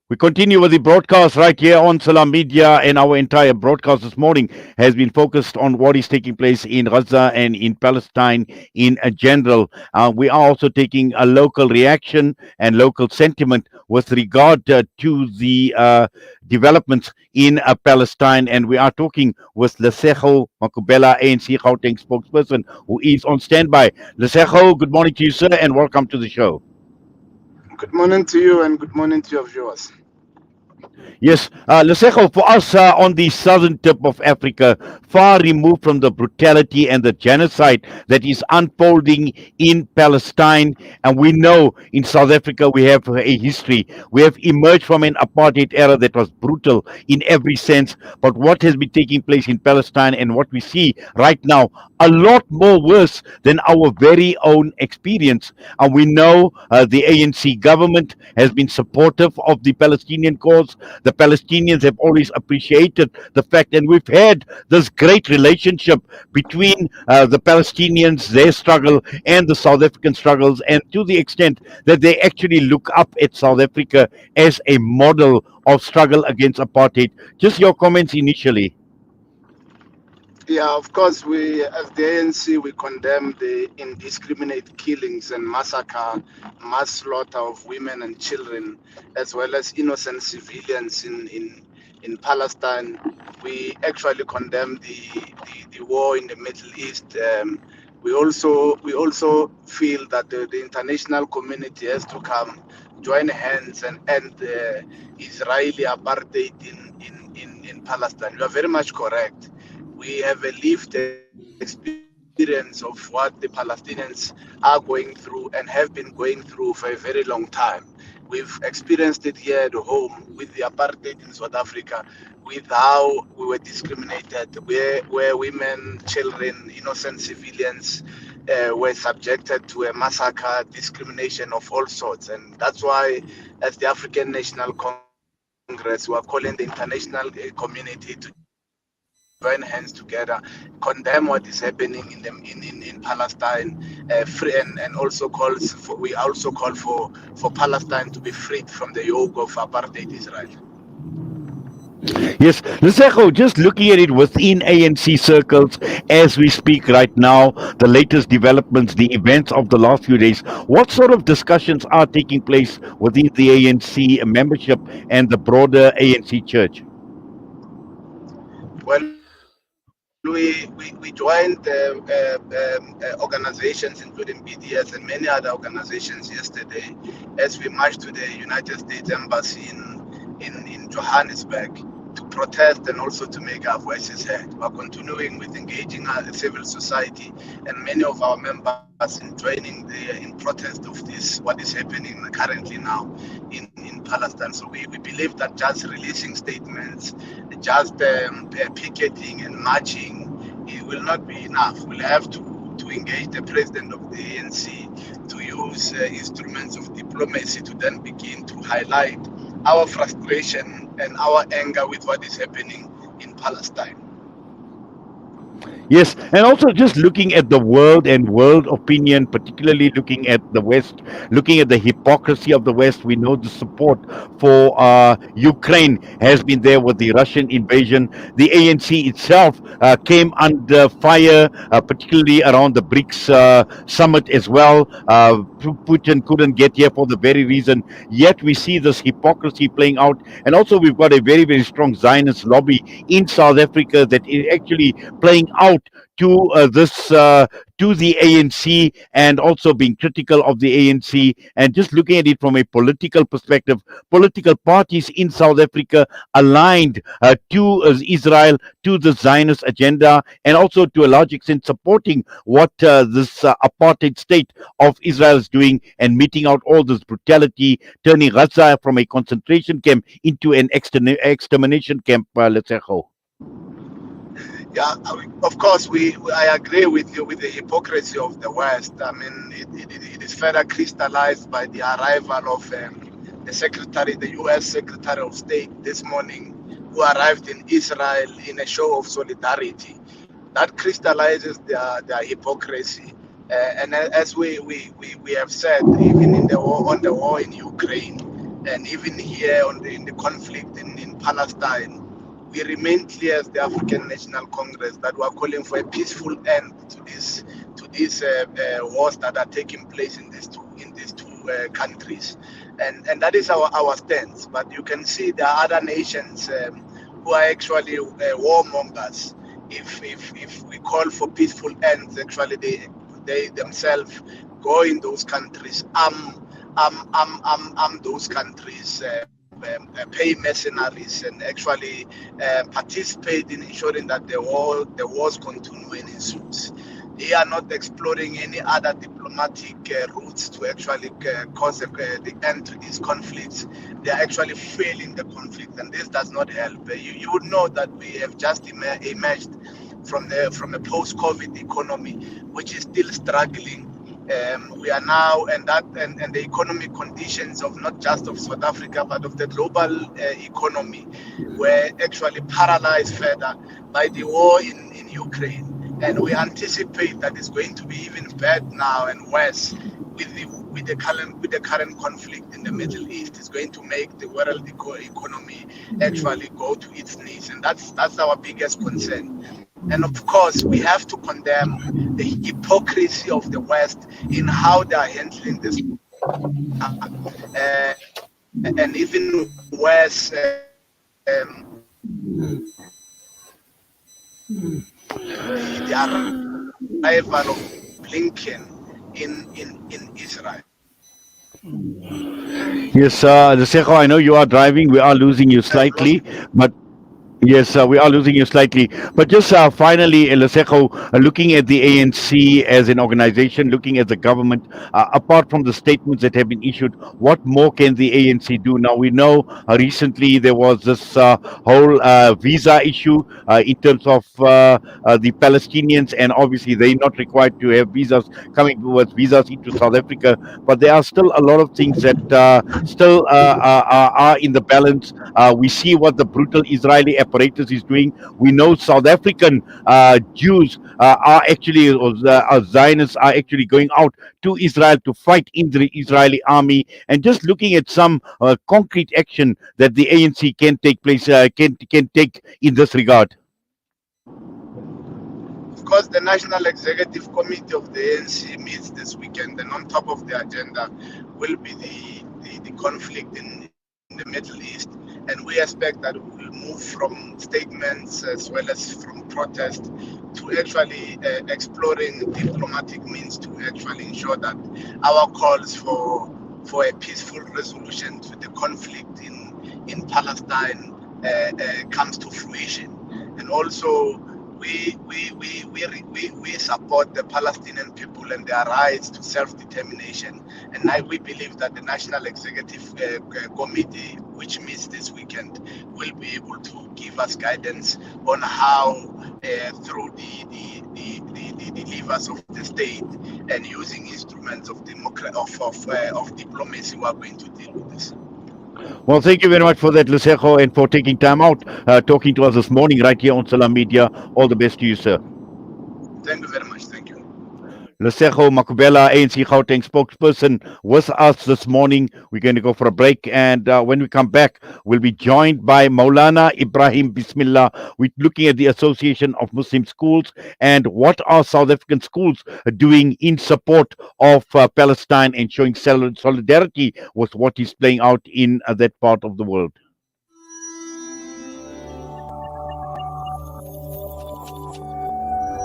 We continue with the broadcast right here on Salam Media, and our entire broadcast this morning has been focused on what is taking place in Gaza and in Palestine in general. We are also taking a local reaction and local sentiment with regard to the developments in Palestine, and we are talking with Lesego Makhubela, ANC Gauteng spokesperson, who is on standby. Lesego, good morning to you, sir, and welcome to the show. Good morning to you and good morning to your viewers. Yes, Lesego, for us on the southern tip of Africa, far removed from the brutality and the genocide that is unfolding in Palestine, and we know in South Africa we have a history. We have emerged from an apartheid era that was brutal in every sense, but what has been taking place in Palestine and what we see right now, a lot more worse than our very own experience. And we know the ANC government has been supportive of the Palestinian cause. The Palestinians have always appreciated the fact, and we've had this great relationship between the Palestinians, their struggle, and the South African struggles, and to the extent that they actually look up at South Africa as a model of struggle against apartheid. Just your comments initially. Yeah, of course, we as the ANC we condemn the indiscriminate killings and massacre, mass slaughter of women and children, as well as innocent civilians in Palestine. We actually condemn the war in the Middle East. We also feel that the international community has to come, join hands, and end the Israeli apartheid in Palestine. You are very much correct. We have a lived experience of what the Palestinians are going through and have been going through for a very long time. We've experienced it here at home with the apartheid in South Africa, with how we were discriminated, where women, children, innocent civilians were subjected to a massacre, discrimination of all sorts. And that's why, as the African National Congress, we are calling the international community to join hands together, condemn what is happening in Palestine, and also we also call for Palestine to be freed from the yoke of apartheid Israel. Yes, Lesego, just looking at it within ANC circles as we speak right now, the latest developments, the events of the last few days, what sort of discussions are taking place within the ANC membership and the broader ANC church? Well, we joined organizations, including BDS and many other organizations, yesterday as we marched to the United States Embassy in Johannesburg to protest and also to make our voices heard. We're continuing with engaging civil society and many of our members in joining in protest of this, what is happening currently now in Palestine. So we believe that just releasing statements, just picketing and marching, it will not be enough. We'll have to engage the president of the ANC, to use instruments of diplomacy to then begin to highlight our frustration and our anger with what is happening in Palestine. Yes, and also just looking at the world and world opinion, particularly looking at the West, looking at the hypocrisy of the West, we know the support for Ukraine has been there with the Russian invasion. The ANC itself came under fire, particularly around the BRICS summit as well. Putin couldn't get here for the very reason. Yet we see this hypocrisy playing out, and also we've got a very, very strong Zionist lobby in South Africa that is actually playing out to this to the ANC, and also being critical of the ANC, and just looking at it from a political perspective, political parties in South Africa aligned to Israel, to the Zionist agenda, and also to a large extent supporting what this apartheid state of Israel is doing, and meeting out all this brutality, turning Gaza from a concentration camp into an extermination camp. Let's say. Yeah, of course, I agree with you with the hypocrisy of the West. I mean, it is further crystallized by the arrival of the U.S. Secretary of State this morning, who arrived in Israel in a show of solidarity. That crystallizes their hypocrisy. And as we have said, even in the war in Ukraine, And even here in the conflict in Palestine, we remain clear as the African National Congress that we are calling for a peaceful end to these wars that are taking place in these two countries, and that is our stance. But you can see there are other nations who are actually warmongers. If we call for peaceful ends, actually they themselves go in those countries, those countries, pay mercenaries, and actually participate in ensuring that the wars continue and ensues. They are not exploring any other diplomatic routes to actually cause the end to these conflicts. They are actually failing the conflict, and this does not help. You would know that we have just emerged from a post-COVID economy, which is still struggling. We are now, and the economic conditions of not just of South Africa but of the global economy were actually paralyzed further by the war in Ukraine, and we anticipate that it's going to be even bad now and worse with the current conflict in the Middle East. It's going to make the world economy actually go to its knees, and that's our biggest concern. And of course, we have to condemn the hypocrisy of the West in how they are handling this, and even worse, the arrival of Blinken in Israel. Yes, Lesego, I know you are driving. We are losing you I've lost. slightly, but yes, we are losing you slightly. But just finally, Lesego, looking at the ANC as an organization, looking at the government, apart from the statements that have been issued, what more can the ANC do? Now, we know recently there was this whole visa issue in terms of the Palestinians, and obviously they're not required to have visas coming with visas into South Africa. But there are still a lot of things that still are in the balance. We see what the brutal Israeli apparatus is doing. We know South African Jews are actually, or the Zionists are actually going out to Israel to fight in the Israeli army. And just looking at some concrete action that the ANC can take place, can take in this regard. Of course, the National Executive Committee of the ANC meets this weekend, and on top of the agenda will be the conflict in the Middle East. And we expect that we will move from statements as well as from protest to actually exploring diplomatic means to actually ensure that our calls for a peaceful resolution to the conflict in Palestine comes to fruition. And also, we support the Palestinian people and their rights to self-determination. And we believe that the National Executive Committee, which meets this weekend, will be able to give us guidance on how, through the levers of the state and using instruments of diplomacy, we are going to deal with this. Well, thank you very much for that, Lesego, and for taking time out, talking to us this morning right here on Salam Media. All the best to you, sir. Thank you very much. Thank you. Lesego Makhubela, ANC Gauteng spokesperson, with us this morning. We're going to go for a break, and when we come back, we'll be joined by Maulana Ibrahim Bismillah. We're looking at the Association of Muslim Schools and what are South African schools doing in support of Palestine and showing solidarity with what is playing out in that part of the world.